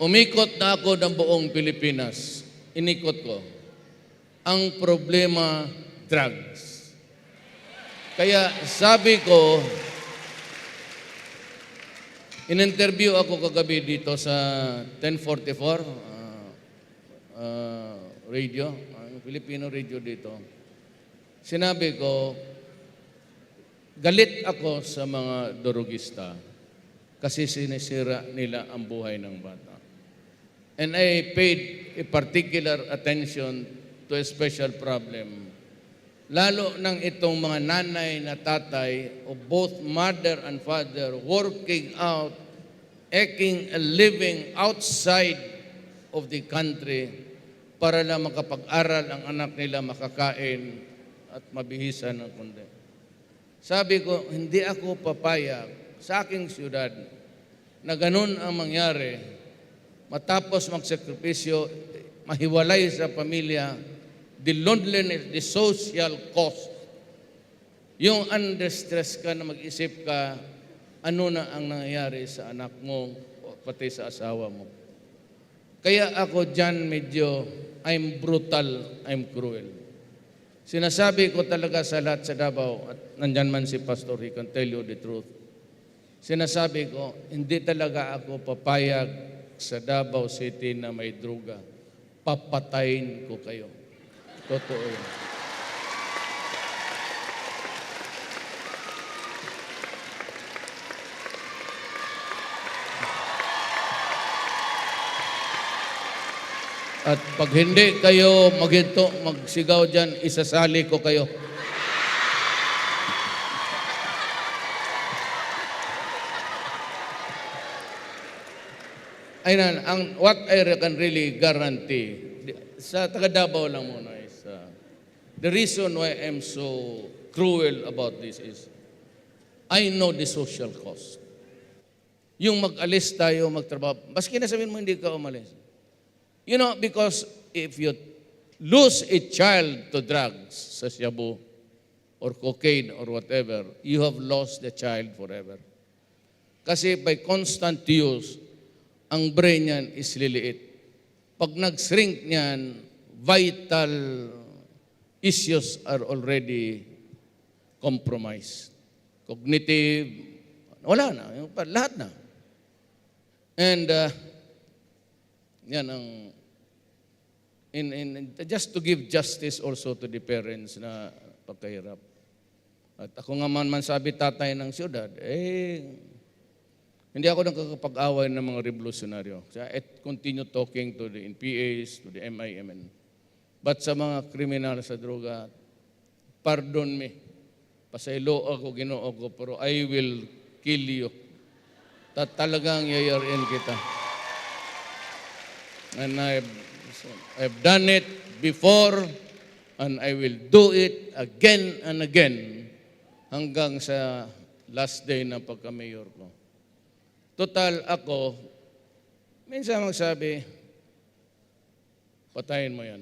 Umikot na ako ng buong Pilipinas. Inikot ko. Ang problema, drugs. Kaya sabi ko, in-interview ako kagabi dito sa 1044 radio, Filipino radio dito. Sinabi ko, galit ako sa mga durugista kasi sinisira nila ang buhay ng bata. And I paid a particular attention to a special problem. Lalo nang itong mga nanay na tatay of both mother and father working out, making a living outside of the country para lang makapag-aral ang anak nila, makakain at mabihisan ng kundi. Sabi ko, hindi ako papayag sa aking siyudad na ganun ang mangyari matapos magsakripisyo, mahiwalay sa pamilya, the loneliness, the social cost. Yung under-stress ka na mag-isip ka, ano na ang nangyayari sa anak mo, pati sa asawa mo. Kaya ako dyan medyo, I'm brutal, I'm cruel. Sinasabi ko talaga sa lahat sa Davao, at nandyan man si Pastor, he can tell you the truth. Sinasabi ko, hindi talaga ako papayag sa Davao City na may droga. Papatayin ko kayo. Totoo yun. At pag hindi kayo maghinto, magsigaw dyan, isasali ko kayo. Ayun, what I can really guarantee, sa taga Davao lang muna is, the reason why I'm so cruel about this is, I know the social cost. Yung mag-alis tayo, magtrabaho, maski na sabihin mo hindi ka umalis. You know, because if you lose a child to drugs, sa shabu, or cocaine, or whatever, you have lost the child forever. Kasi by constant use, ang brain niyan is liliit. Pag nag-shrink niyan, vital issues are already compromised. Cognitive, wala na, lahat na. And yan ang just to give justice also to the parents na pagkahirap. At ako nga man sabi tatay ng siyudad, hindi ako nakakapag-away ng mga revolusyonaryo. I continue talking to the NPAs, to the MIMN. But sa mga kriminal sa droga, pardon me, pasaylo ako, ginoo ko, pero I will kill you. Talagang yayarin kita. And I've done it before, and I will do it again and again hanggang sa last day ng pagka-mayor ko. Total ako, minsan magsabi, patayin mo yan.